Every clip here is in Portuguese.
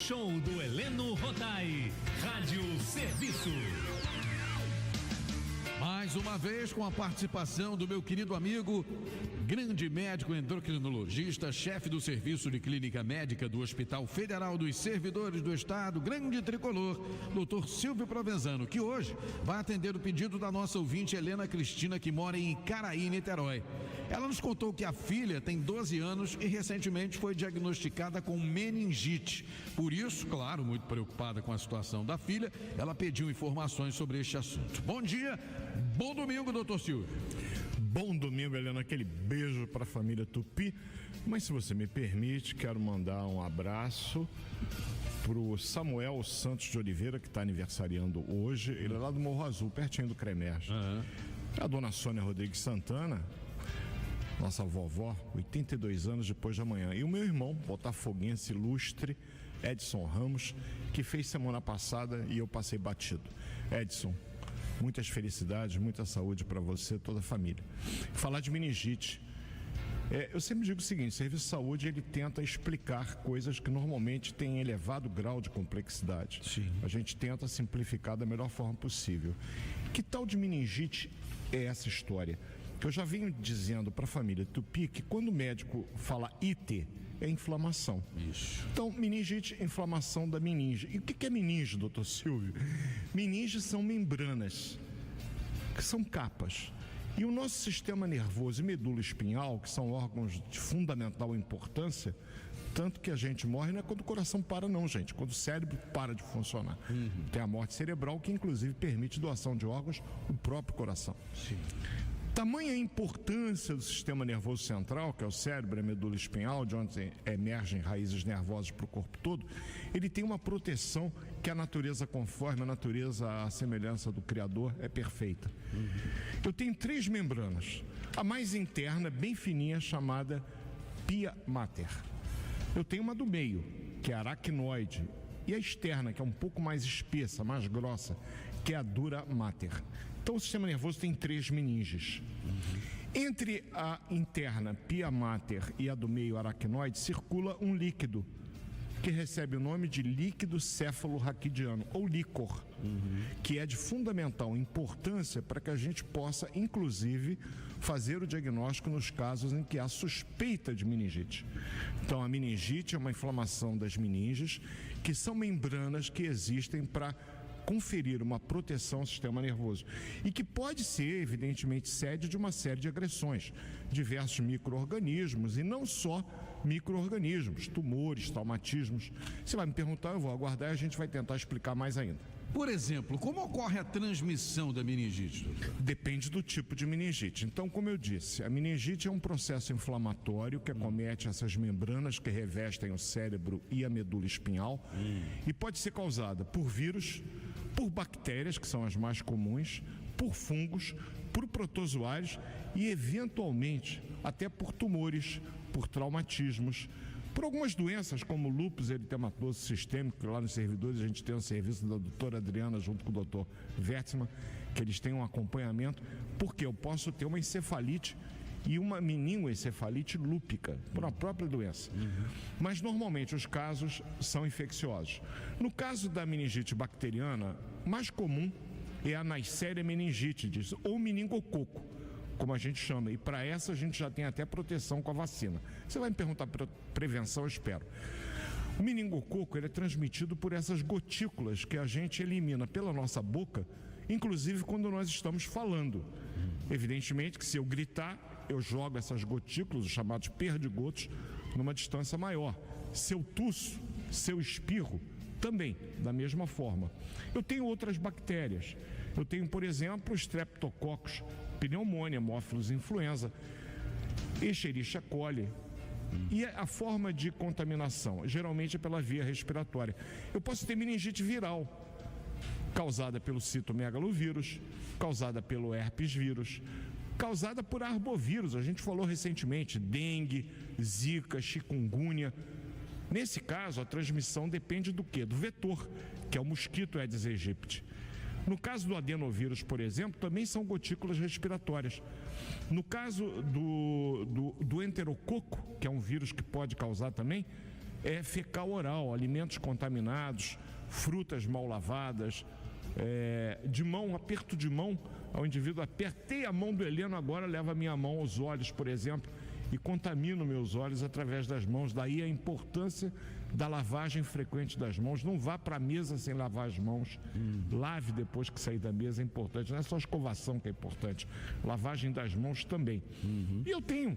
Show do Heleno Rodai, Rádio Serviço. Mais uma vez com a participação do meu querido amigo, grande médico endocrinologista, chefe do Serviço de Clínica Médica do Hospital Federal dos Servidores do Estado, grande tricolor, Dr. Silvio Provenzano, que hoje vai atender o pedido da nossa ouvinte Helena Cristina, que mora em Icaraí, Niterói. Ela nos contou que a filha tem 12 anos e recentemente foi diagnosticada com meningite. Por isso, claro, muito preocupada com a situação da filha, ela pediu informações sobre este assunto. Bom dia, bom domingo, doutor Silvio. Bom domingo, Helena, aquele beijo para a família Tupi. Mas se você me permite, quero mandar um abraço pro Samuel Santos de Oliveira, que está aniversariando hoje. Ele é lá do Morro Azul, pertinho do Cremers. A dona Sônia Rodrigues Santana, nossa vovó, 82 anos depois de amanhã. E o meu irmão, botafoguense ilustre, Edson Ramos, que fez semana passada e eu passei batido. Edson, muitas felicidades, muita saúde para você e toda a família. Falar de meningite. Eu sempre digo o seguinte: o Serviço de Saúde, ele tenta explicar coisas que normalmente têm elevado grau de complexidade. Sim. A gente tenta simplificar da melhor forma possível. Que tal de meningite é essa história? Que eu já venho dizendo para a família Tupi que quando o médico fala IT, é inflamação. Isso. Então, meningite, inflamação da meninge. E o que é meninge, doutor Silvio? Meninges são membranas, que são capas. E o nosso sistema nervoso e medula espinhal, que são órgãos de fundamental importância, tanto que a gente morre não é quando o coração para não, gente, quando o cérebro para de funcionar. Tem a morte cerebral, que inclusive permite doação de órgãos, o próprio coração. Sim. Tamanha a importância do sistema nervoso central, que é o cérebro, a medula espinhal, de onde emergem raízes nervosas para o corpo todo, ele tem uma proteção que a natureza, conforme a natureza, a semelhança do Criador, é perfeita. Eu tenho 3 membranas. A mais interna, bem fininha, chamada pia mater. Eu tenho uma do meio, que é a aracnoide, e a externa, que é um pouco mais espessa, mais grossa, que é a dura mater. Então o sistema nervoso tem 3 meninges. Entre a interna, pia mater, e a do meio, aracnoide, circula um líquido, que recebe o nome de líquido céfalo-raquidiano, ou líquor, que é de fundamental importância para que a gente possa, inclusive, fazer o diagnóstico nos casos em que há suspeita de meningite. Então, a meningite é uma inflamação das meninges, que são membranas que existem para conferir uma proteção ao sistema nervoso e que pode ser, evidentemente, sede de uma série de agressões, diversos micro-organismos e não só micro-organismos, tumores, traumatismos. Você vai me perguntar, eu vou aguardar e a gente vai tentar explicar mais ainda. Por exemplo, como ocorre a transmissão da meningite, doutor? Depende do tipo de meningite. Então, como eu disse, a meningite é um processo inflamatório que acomete essas membranas que revestem o cérebro e a medula espinhal e pode ser causada por vírus, por bactérias, que são as mais comuns, por fungos, por protozoários e, eventualmente, até por tumores, por traumatismos, por algumas doenças como lúpus eritematoso sistêmico, que lá nos servidores a gente tem um serviço da doutora Adriana junto com o doutor Wertzmann, que eles têm um acompanhamento, porque eu posso ter uma encefalite e uma meningoencefalite lúpica, por uma própria doença. Mas normalmente os casos são infecciosos. No caso da meningite bacteriana, mais comum é a Neisseria meningitidis, ou meningococo, como a gente chama, e para essa a gente já tem até proteção com a vacina. Você vai me perguntar para prevenção, eu espero. O meningococo, ele é transmitido por essas gotículas que a gente elimina pela nossa boca, inclusive quando nós estamos falando. Evidentemente que se eu gritar, eu jogo essas gotículas, os chamados perdigotos, numa distância maior. Se eu tuço, se eu espirro, também, da mesma forma. Eu tenho outras bactérias. Eu tenho, por exemplo, Streptococcus, pneumonia, Haemophilus influenza, Escherichia coli. E a forma de contaminação, geralmente é pela via respiratória. Eu posso ter meningite viral, causada pelo citomegalovírus, causada pelo herpes vírus, causada por arbovírus. A gente falou recentemente, dengue, zika, chikungunya. Nesse caso, a transmissão depende do quê? Do vetor, que é o mosquito Aedes aegypti. No caso do adenovírus, por exemplo, também são gotículas respiratórias. No caso do enterococo, que é um vírus que pode causar também, é fecal oral, alimentos contaminados, frutas mal lavadas, de mão, aperto de mão, ao indivíduo, apertei a mão do Heleno, agora leva a minha mão aos olhos, por exemplo, e contamino meus olhos através das mãos. Daí a importância da lavagem frequente das mãos. Não vá para a mesa sem lavar as mãos. Lave depois que sair da mesa, é importante. Não é só a escovação que é importante, lavagem das mãos também. E eu tenho,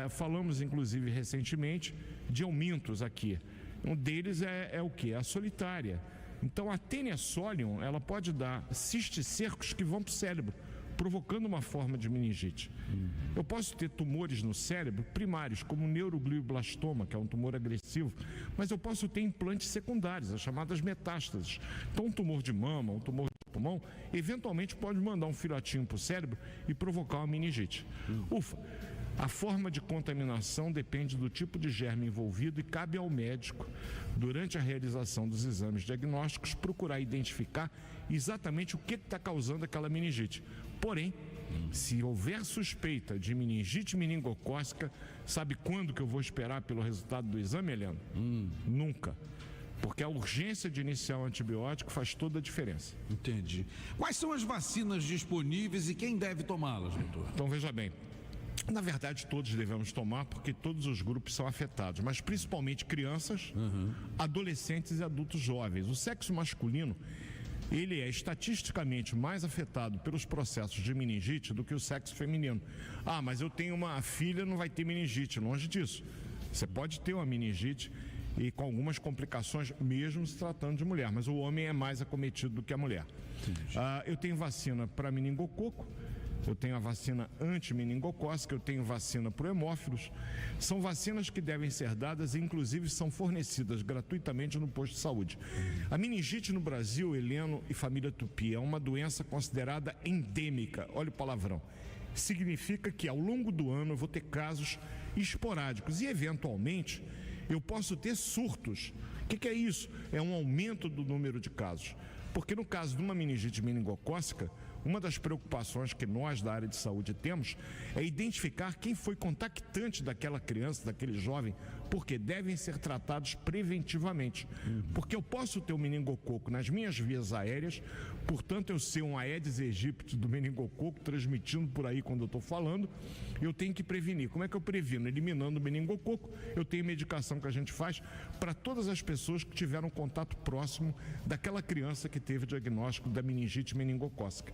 falamos inclusive recentemente de aumentos aqui. Um deles é o quê? A solitária. Então a Taenia solium, ela pode dar cisticercos que vão para o cérebro, provocando uma forma de meningite. Eu posso ter tumores no cérebro primários, como o neuroglioblastoma, que é um tumor agressivo, mas eu posso ter implantes secundários, as chamadas metástases. Então um tumor de mama, um tumor de pulmão, eventualmente pode mandar um filhotinho para o cérebro e provocar uma meningite. Ufa! A forma de contaminação depende do tipo de germe envolvido e cabe ao médico, durante a realização dos exames diagnósticos, procurar identificar exatamente o que está causando aquela meningite. Porém, se houver suspeita de meningite meningocócica, sabe quando que eu vou esperar pelo resultado do exame, Heleno? Nunca. Porque a urgência de iniciar o antibiótico faz toda a diferença. Entendi. Quais são as vacinas disponíveis e quem deve tomá-las, doutor? Então, veja bem. Na verdade, todos devemos tomar, porque todos os grupos são afetados, mas principalmente crianças, adolescentes e adultos jovens. O sexo masculino, ele é estatisticamente mais afetado pelos processos de meningite do que o sexo feminino. Ah, mas eu tenho uma filha, não vai ter meningite. Longe disso. Você pode ter uma meningite e com algumas complicações, mesmo se tratando de mulher, mas o homem é mais acometido do que a mulher. Eu tenho vacina para meningococo, eu tenho a vacina anti-meningocócica, eu tenho vacina para o hemófilos. São vacinas que devem ser dadas e, inclusive, são fornecidas gratuitamente no posto de saúde. A meningite no Brasil, Heleno e família Tupi, é uma doença considerada endêmica. Olha o palavrão. Significa que, ao longo do ano, eu vou ter casos esporádicos e, eventualmente, eu posso ter surtos. O que é isso? É um aumento do número de casos. Porque, no caso de uma meningite meningocócica, uma das preocupações que nós da área de saúde temos é identificar quem foi contactante daquela criança, daquele jovem, porque devem ser tratados preventivamente. Porque eu posso ter um meningococo nas minhas vias aéreas, portanto eu ser um Aedes aegypti do meningococo transmitindo por aí quando eu estou falando, eu tenho que prevenir. Como é que eu previno? Eliminando o meningococo. Eu tenho medicação que a gente faz para todas as pessoas que tiveram contato próximo daquela criança que teve o diagnóstico da meningite meningocócica.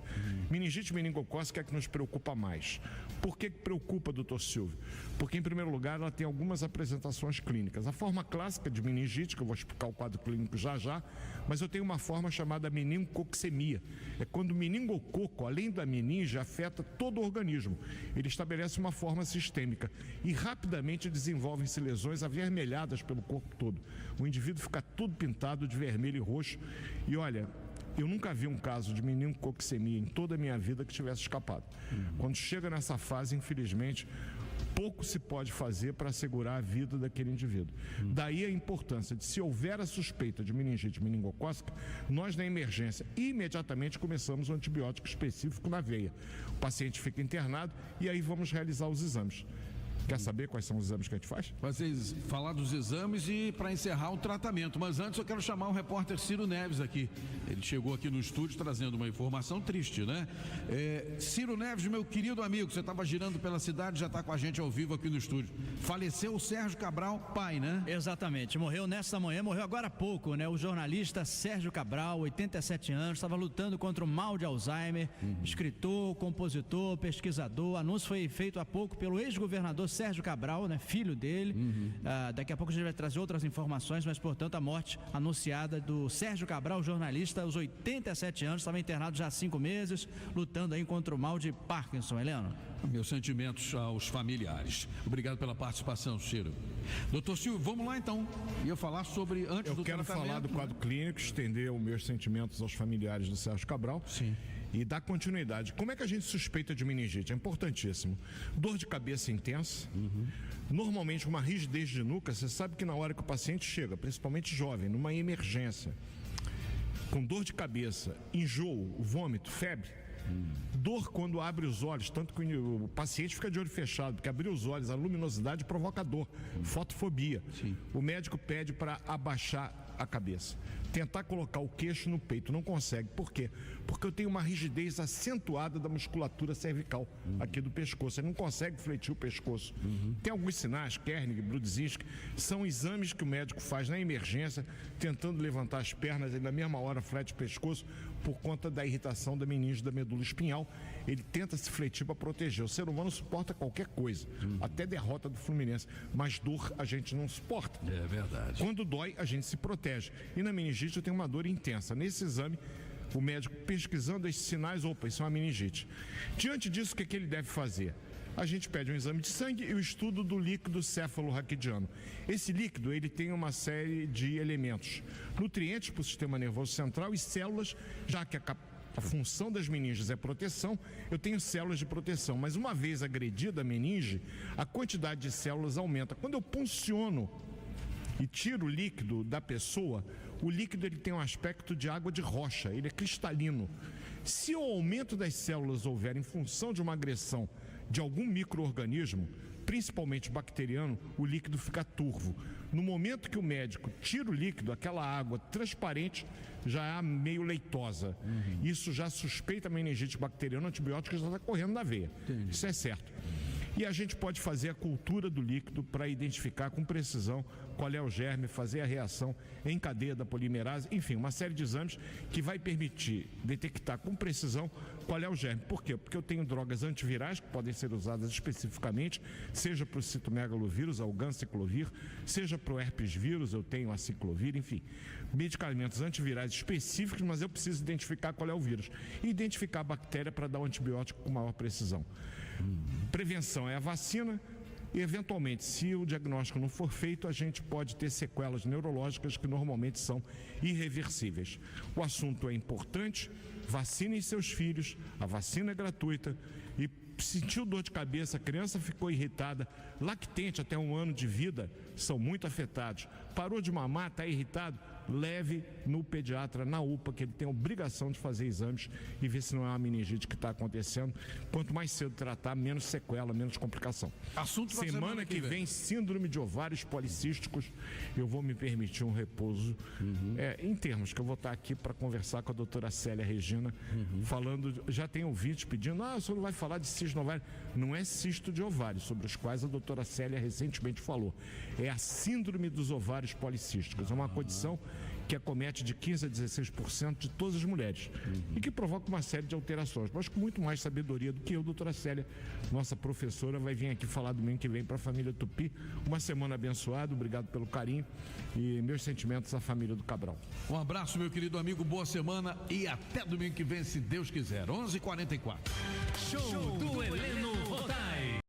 Meningite meningocócica é a que nos preocupa mais. Por que preocupa, doutor Silvio? Porque, em primeiro lugar, ela tem algumas apresentações clínicas. A forma clássica de meningite, que eu vou explicar o quadro clínico já, mas eu tenho uma forma chamada meningococcemia. É quando o meningococo, além da meninge, afeta todo o organismo. Ele estabelece uma forma sistêmica e rapidamente desenvolvem-se lesões avermelhadas pelo corpo todo. O indivíduo fica todo pintado de vermelho e roxo. E olha, eu nunca vi um caso de meningococcemia em toda a minha vida que tivesse escapado. Quando chega nessa fase, infelizmente, pouco se pode fazer para assegurar a vida daquele indivíduo. Daí a importância de, se houver a suspeita de meningite meningocócica, nós na emergência imediatamente começamos um antibiótico específico na veia. O paciente fica internado e aí vamos realizar os exames. Quer saber quais são os exames que a gente faz? Vocês falar dos exames e para encerrar o tratamento, mas antes eu quero chamar o repórter Ciro Neves aqui. Ele chegou aqui no estúdio trazendo uma informação triste, né? Ciro Neves, meu querido amigo, você estava girando pela cidade, já está com a gente ao vivo aqui no estúdio. Faleceu o Sérgio Cabral, pai, né? Exatamente, morreu nesta manhã, morreu agora há pouco, né? O jornalista Sérgio Cabral, 87 anos, estava lutando contra o mal de Alzheimer, escritor, compositor, pesquisador. O anúncio foi feito há pouco pelo ex-governador Sérgio Cabral, né, filho dele. Daqui a pouco a gente vai trazer outras informações, mas, portanto, a morte anunciada do Sérgio Cabral, jornalista, aos 87 anos, estava internado já há 5 meses, lutando aí contra o mal de Parkinson. Heleno? Meus sentimentos aos familiares. Obrigado pela participação, Ciro. Doutor Silvio, vamos lá então. Ia falar sobre antes do tratamento. Eu quero falar do quadro clínico, estender os meus sentimentos aos familiares do Sérgio Cabral. Sim. E dar continuidade. Como é que a gente suspeita de meningite? É importantíssimo. Dor de cabeça intensa, normalmente uma rigidez de nuca. Você sabe que na hora que o paciente chega, principalmente jovem, numa emergência, com dor de cabeça, enjoo, vômito, febre, Dor quando abre os olhos, tanto que o paciente fica de olho fechado, porque abrir os olhos, a luminosidade provoca dor, fotofobia. Sim. O médico pede para abaixar a cabeça, tentar colocar o queixo no peito, não consegue. Por quê? Porque eu tenho uma rigidez acentuada da musculatura cervical aqui do pescoço, ele não consegue fletir o pescoço. Tem alguns sinais, Kernig, Brudzinski, são exames que o médico faz na emergência, tentando levantar as pernas e na mesma hora flete o pescoço por conta da irritação da meninge da medula espinhal. Ele tenta se fletir para proteger. O ser humano suporta qualquer coisa, até derrota do Fluminense, mas dor a gente não suporta. É verdade. Quando dói, a gente se protege. E na meningite eu tenho uma dor intensa. Nesse exame, o médico pesquisando esses sinais, opa, isso é uma meningite. Diante disso, o que ele deve fazer? A gente pede um exame de sangue e o estudo do líquido cefalorraquidiano. Esse líquido, ele tem uma série de elementos, nutrientes para o sistema nervoso central e células, já que a função das meninges é proteção, eu tenho células de proteção, mas uma vez agredida a meninge, a quantidade de células aumenta. Quando eu punciono e tiro o líquido da pessoa, o líquido ele tem um aspecto de água de rocha, ele é cristalino. Se o aumento das células houver em função de uma agressão de algum micro-organismo, principalmente bacteriano, o líquido fica turvo. No momento que o médico tira o líquido, aquela água transparente já é meio leitosa. Isso já suspeita a meningite bacteriana, o antibiótico já está correndo na veia. Entendi. Isso é certo. E a gente pode fazer a cultura do líquido para identificar com precisão qual é o germe, fazer a reação em cadeia da polimerase, enfim, uma série de exames que vai permitir detectar com precisão qual é o germe. Por quê? Porque eu tenho drogas antivirais que podem ser usadas especificamente, seja para o citomegalovírus, a ganciclovir, seja para o herpes vírus, eu tenho a ciclovir, enfim, medicamentos antivirais específicos, mas eu preciso identificar qual é o vírus e identificar a bactéria para dar o antibiótico com maior precisão. Prevenção é a vacina e, eventualmente, se o diagnóstico não for feito, a gente pode ter sequelas neurológicas que normalmente são irreversíveis. O assunto é importante, vacinem seus filhos, a vacina é gratuita e sentiu dor de cabeça, a criança ficou irritada, lactente até 1 ano de vida, são muito afetados. Parou de mamar, está irritado, leve no pediatra, na UPA, que ele tem a obrigação de fazer exames e ver se não é uma meningite que está acontecendo. Quanto mais cedo tratar, menos sequela, menos complicação. Assunto pra semana que vem, síndrome de ovários policísticos, eu vou me permitir um repouso, em termos que eu vou estar aqui para conversar com a doutora Célia Regina, falando, já tem ouvintes pedindo, o senhor vai falar de cisto no ovário. Não é cisto de ovário, sobre os quais a doutora Célia recentemente falou. É a síndrome dos ovários policísticos. É uma condição que acomete de 15% a 16% de todas as mulheres e que provoca uma série de alterações, mas com muito mais sabedoria do que eu, doutora Célia, nossa professora, vai vir aqui falar domingo que vem para a família Tupi. Uma semana abençoada, obrigado pelo carinho e meus sentimentos à família do Cabral. Um abraço, meu querido amigo, boa semana e até domingo que vem, se Deus quiser. 11h44. Show do Heleno Rotai.